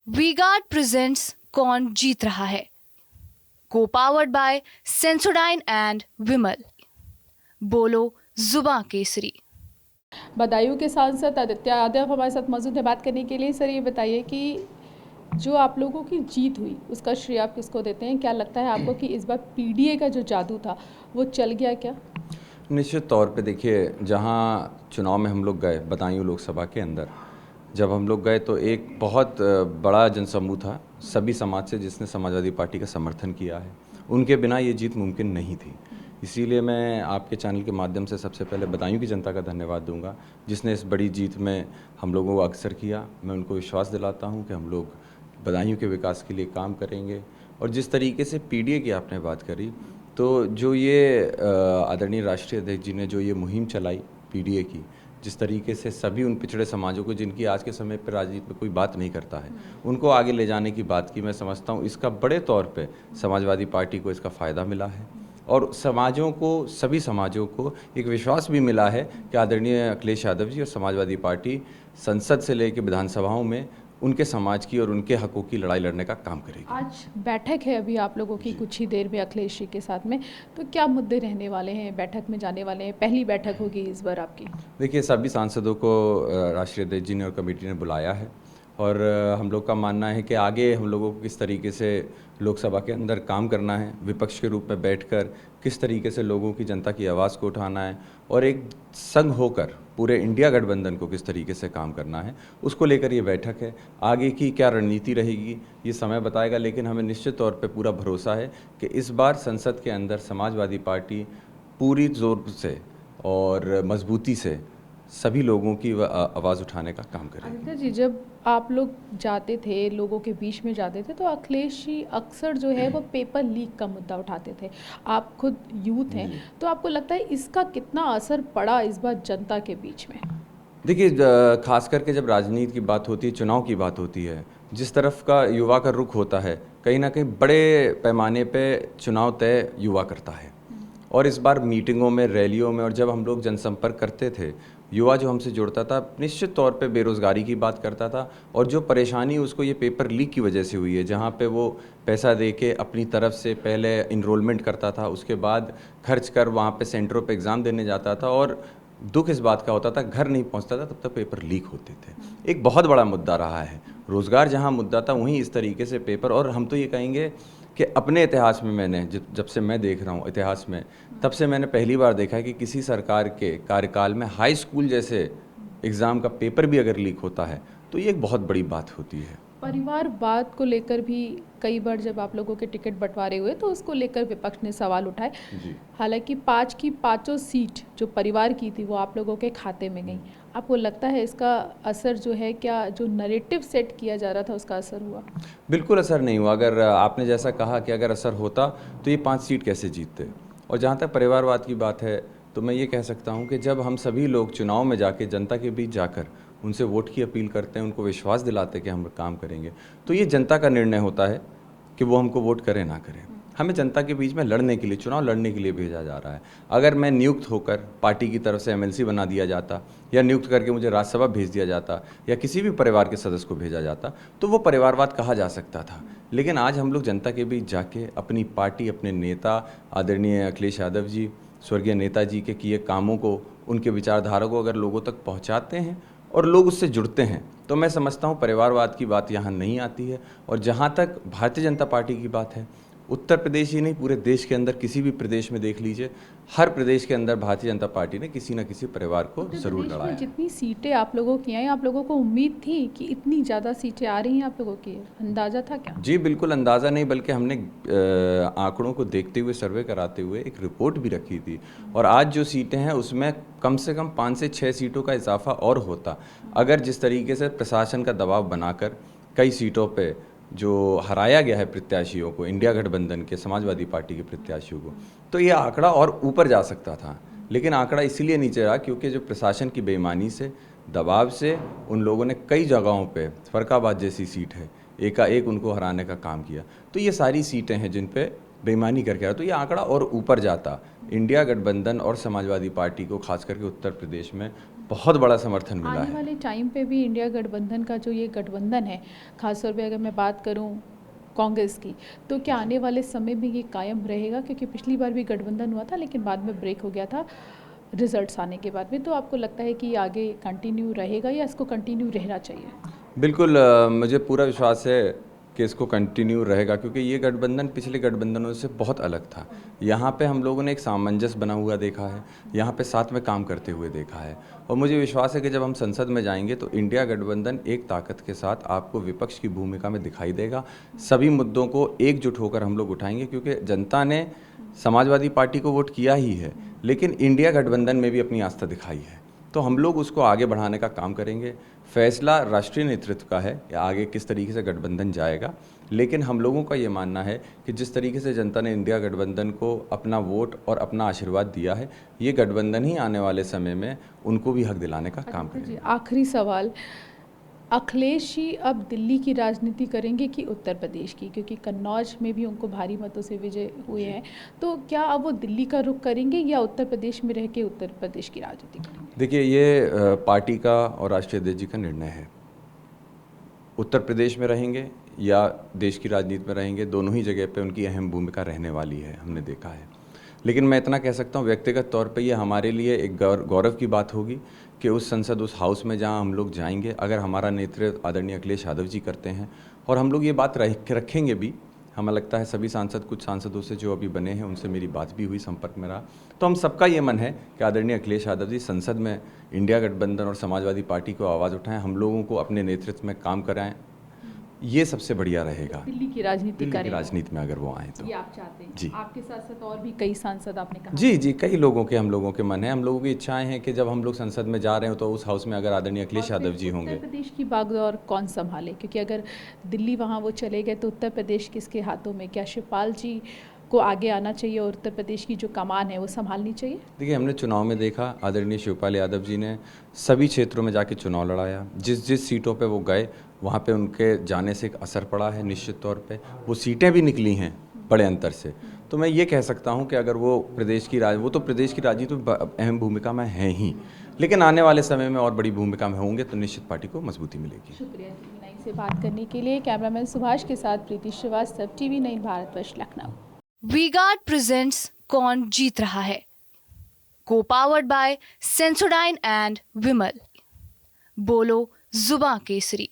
V-Guard presents कौन जीत रहा है, को पावर्ड बाय सेंसोडाइन एंड विमल। बोलो जुबां केसरी। बदायूं के सांसद आदित्य यादव हमारे साथ मौजूद है बात करने के लिए। सर, ये बताइए कि जो आप लोगों की जीत हुई उसका श्रेय आप किसको देते हैं? क्या लगता है आपको कि इस बार पीडीए का जो जादू था वो चल गया क्या? निश्चित तौर पे देखिए, जहाँ चुनाव में हम लोग गए बदायूं लोकसभा के अंदर, जब हम लोग गए तो एक बहुत बड़ा जनसमूह था सभी समाज से जिसने समाजवादी पार्टी का समर्थन किया है। उनके बिना ये जीत मुमकिन नहीं थी। इसीलिए मैं आपके चैनल के माध्यम से सबसे पहले बदायूं की जनता का धन्यवाद दूंगा जिसने इस बड़ी जीत में हम लोगों को अक्सर किया। मैं उनको विश्वास दिलाता हूं कि हम लोग बदायूं के विकास के लिए काम करेंगे। और जिस तरीके से पीडीए की आपने बात करी, तो जो ये आदरणीय राष्ट्रीय अध्यक्ष जी ने जो ये मुहिम चलाई पीडीए की, जिस तरीके से सभी उन पिछड़े समाजों को जिनकी आज के समय पर राजनीति में कोई बात नहीं करता है, उनको आगे ले जाने की बात की, मैं समझता हूँ इसका बड़े तौर पे समाजवादी पार्टी को इसका फ़ायदा मिला है। और समाजों को, सभी समाजों को एक विश्वास भी मिला है कि आदरणीय अखिलेश यादव जी और समाजवादी पार्टी संसद से लेकर विधानसभाओं में उनके समाज की और उनके हकों की लड़ाई लड़ने का काम करेगी। आज बैठक है अभी आप लोगों की कुछ ही देर में अखिलेश जी के साथ में, तो क्या मुद्दे रहने वाले हैं? बैठक में जाने वाले हैं, पहली बैठक होगी इस बार आपकी? देखिए, सभी सांसदों को राष्ट्रीय अध्यक्ष जी ने और कमेटी ने बुलाया है और हम लोग का मानना है कि आगे हम लोगों को किस तरीके से लोकसभा के अंदर काम करना है, विपक्ष के रूप में बैठकर किस तरीके से लोगों की, जनता की आवाज़ को उठाना है और एक संग होकर पूरे इंडिया गठबंधन को किस तरीके से काम करना है, उसको लेकर ये बैठक है। आगे की क्या रणनीति रहेगी ये समय बताएगा, लेकिन हमें निश्चित तौर पे पूरा भरोसा है कि इस बार संसद के अंदर समाजवादी पार्टी पूरी जोर से और मजबूती से सभी लोगों की आवाज़ उठाने का काम करेंगे। आदित्य जी, जब आप लोग जाते थे, लोगों के बीच में जाते थे, तो अखिलेश जी अक्सर जो है वो पेपर लीक का मुद्दा उठाते थे। आप खुद यूथ हैं, तो आपको लगता है इसका कितना असर पड़ा इस बार जनता के बीच में? देखिए, खास करके जब राजनीति की बात होती है, चुनाव की बात होती है, जिस तरफ का युवा का रुख होता है, कहीं ना कहीं बड़े पैमाने पे चुनाव तय युवा करता है। और इस बार मीटिंगों में, रैलियों में और जब हम लोग जनसंपर्क करते थे, युवा जो हमसे जुड़ता था निश्चित तौर पे बेरोज़गारी की बात करता था और जो परेशानी उसको ये पेपर लीक की वजह से हुई है, जहाँ पे वो पैसा दे के अपनी तरफ से पहले इनरोलमेंट करता था, उसके बाद खर्च कर वहाँ पे सेंटरों पे एग्ज़ाम देने जाता था और दुख इस बात का होता था घर नहीं पहुँचता था, तब तक पेपर लीक होते थे। एक बहुत बड़ा मुद्दा रहा है। रोज़गार जहाँ मुद्दा था वहीं इस तरीके से पेपर, और हम तो ये कहेंगे कि अपने इतिहास में मैंने जब से मैं देख रहा हूँ इतिहास में, तब से मैंने पहली बार देखा है कि किसी सरकार के कार्यकाल में हाई स्कूल जैसे एग्ज़ाम का पेपर भी अगर लीक होता है तो ये एक बहुत बड़ी बात होती है। परिवारवाद को लेकर भी कई बार जब आप लोगों के टिकट बंटवारे हुए तो उसको लेकर विपक्ष ने सवाल उठाए। हालांकि 5 की 5 सीट जो परिवार की थी वो आप लोगों के खाते में गई। आपको लगता है इसका असर जो है, क्या जो नैरेटिव सेट किया जा रहा था उसका असर हुआ? बिल्कुल असर नहीं हुआ। अगर आपने जैसा कहा कि अगर असर होता तो ये 5 सीट कैसे जीतते। और जहाँ तक परिवारवाद की बात है तो मैं ये कह सकता हूँ कि जब हम सभी लोग चुनाव में जाके जनता के बीच जाकर उनसे वोट की अपील करते हैं, उनको विश्वास दिलाते हैं कि हम काम करेंगे, तो ये जनता का निर्णय होता है कि वो हमको वोट करें ना करें। हमें जनता के बीच में लड़ने के लिए, चुनाव लड़ने के लिए भेजा जा रहा है। अगर मैं नियुक्त होकर पार्टी की तरफ से एमएलसी बना दिया जाता या नियुक्त करके मुझे राज्यसभा भेज दिया जाता या किसी भी परिवार के सदस्य को भेजा जाता तो वो परिवारवाद कहा जा सकता था। लेकिन आज हम लोग जनता के बीच जाके अपनी पार्टी, अपने नेता आदरणीय अखिलेश यादव जी, स्वर्गीय नेताजी के किए कामों को, उनके विचारधारा को अगर लोगों तक पहुंचाते हैं और लोग उससे जुड़ते हैं तो मैं समझता हूं परिवारवाद की बात यहाँ नहीं आती है। और जहाँ तक भारतीय जनता पार्टी की बात है, उत्तर प्रदेश ही नहीं पूरे देश के अंदर किसी भी प्रदेश में देख लीजिए, हर प्रदेश के अंदर भारतीय जनता पार्टी ने किसी न किसी परिवार को जरूर लड़ाया। जितनी सीटें आप लोगों की आई, आप लोगों को उम्मीद थी कि इतनी ज़्यादा सीटें आ रही हैं आप लोगों की? अंदाज़ा था क्या? जी बिल्कुल अंदाज़ा नहीं, बल्कि हमने आंकड़ों को देखते हुए, सर्वे कराते हुए एक रिपोर्ट भी रखी थी। और आज जो सीटें हैं उसमें कम से कम 5 से 6 सीटों का इजाफा और होता अगर जिस तरीके से प्रशासन का दबाव बनाकर कई सीटों पे जो हराया गया है प्रत्याशियों को, इंडिया गठबंधन के, समाजवादी पार्टी के प्रत्याशियों को, तो ये आंकड़ा और ऊपर जा सकता था। लेकिन आंकड़ा इसीलिए नीचे रहा क्योंकि जो प्रशासन की बेईमानी से, दबाव से उन लोगों ने कई जगहों पे, फरकाबाद जैसी सीट है, एकाएक उनको हराने का काम किया। तो ये सारी सीटें हैं जिन पे बेईमानी करके रहा, तो ये आंकड़ा और ऊपर जाता। इंडिया गठबंधन और समाजवादी पार्टी को खास करके उत्तर प्रदेश में बहुत बड़ा समर्थन मिला आने है। वाले टाइम पे भी इंडिया गठबंधन का जो ये गठबंधन है, खासतौर पे अगर मैं बात करूं कांग्रेस की, तो क्या आने वाले समय में ये कायम रहेगा? क्योंकि पिछली बार भी गठबंधन हुआ था लेकिन बाद में ब्रेक हो गया था रिजल्ट्स आने के बाद में। तो आपको लगता है कि ये आगे कंटिन्यू रहेगा या इसको कंटिन्यू रहना चाहिए? बिल्कुल मुझे पूरा विश्वास है कि इसको कंटिन्यू रहेगा, क्योंकि ये गठबंधन पिछले गठबंधनों से बहुत अलग था। यहाँ पे हम लोगों ने एक सामंजस्य बना हुआ देखा है, यहाँ पे साथ में काम करते हुए देखा है, और मुझे विश्वास है कि जब हम संसद में जाएंगे तो इंडिया गठबंधन एक ताकत के साथ आपको विपक्ष की भूमिका में दिखाई देगा। सभी मुद्दों को एकजुट होकर हम लोग उठाएंगे, क्योंकि जनता ने समाजवादी पार्टी को वोट किया ही है, लेकिन इंडिया गठबंधन में भी अपनी आस्था दिखाई है। तो हम लोग उसको आगे बढ़ाने का काम करेंगे। फैसला राष्ट्रीय नेतृत्व का है या आगे किस तरीके से गठबंधन जाएगा, लेकिन हम लोगों का ये मानना है कि जिस तरीके से जनता ने इंडिया गठबंधन को अपना वोट और अपना आशीर्वाद दिया है, ये गठबंधन ही आने वाले समय में उनको भी हक दिलाने का काम जी, करेगा। आखिरी सवाल, अखिलेश जी अब दिल्ली की राजनीति करेंगे कि उत्तर प्रदेश की? क्योंकि कन्नौज में भी उनको भारी मतों से विजय हुए हैं, तो क्या अब वो दिल्ली का रुख करेंगे या उत्तर प्रदेश में रह के उत्तर प्रदेश की राजनीति करेंगे? देखिए, ये पार्टी का और राष्ट्रीय अध्यक्ष जी का निर्णय है। उत्तर प्रदेश में रहेंगे या देश की राजनीति में रहेंगे, दोनों ही जगह पे उनकी अहम भूमिका रहने वाली है, हमने देखा है। लेकिन मैं इतना कह सकता हूँ, व्यक्तिगत तौर पे ये हमारे लिए एक गौरव की बात होगी कि उस संसद, उस हाउस में जहाँ हम लोग जाएंगे, अगर हमारा नेतृत्व आदरणीय अखिलेश यादव जी करते हैं, और हम लोग ये बात रखेंगे भी। हमें लगता है सभी सांसद, कुछ सांसदों से जो अभी बने हैं उनसे मेरी बात भी हुई, संपर्क में रहा, तो हम सबका ये मन है कि आदरणीय अखिलेश यादव जी संसद में इंडिया गठबंधन और समाजवादी पार्टी को आवाज़ उठाएं, हम लोगों को अपने नेतृत्व में काम कराएं। ये सबसे बढ़िया रहेगा दिल्ली की राजनीति दिल्ली की करें, राजनीति में अगर वो आए तो। ये आप चाहते हैं? जी। आपके साथ साथ और भी कई सांसद आपने कहा। जी जी, कई लोगों के, हम लोगों के मन है, हम लोगों की इच्छाएं हैं कि जब हम लोग संसद में जा रहे हो तो उस हाउस में अगर आदरणीय अखिलेश और फिर यादव जी होंगे। उत्तर प्रदेश की बागडोर कौन संभाले? क्योंकि अगर दिल्ली वहाँ वो चले गए तो उत्तर प्रदेश किसके हाथों में? क्या शिवपाल जी को आगे आना चाहिए और उत्तर प्रदेश की जो कमान है वो संभालनी चाहिए? देखिए, हमने चुनाव में देखा, आदरणीय शिवपाल यादव जी ने सभी क्षेत्रों में जाके चुनाव लड़ाया। जिस जिस सीटों पे वो गए, वहाँ पे उनके जाने से एक असर पड़ा है निश्चित तौर पे। वो सीटें भी निकली हैं बड़े अंतर से। तो मैं ये कह सकता हूँ कि अगर वो तो प्रदेश की राजनीति में अहम भूमिका में हैं ही, लेकिन आने वाले समय में और बड़ी भूमिका में होंगे तो निश्चित पार्टी को मजबूती मिलेगी। शुक्रिया TV9 से बात करने के लिए। कैमरामैन सुभाष के साथ प्रीति श्रीवास्तव, TV9 भारतवर्ष, लखनऊ। वीगार्ड प्रेजेंट्स कौन जीत रहा है, को पावर्ड बाय सेंसोडाइन एंड विमल। बोलो जुबां केसरी।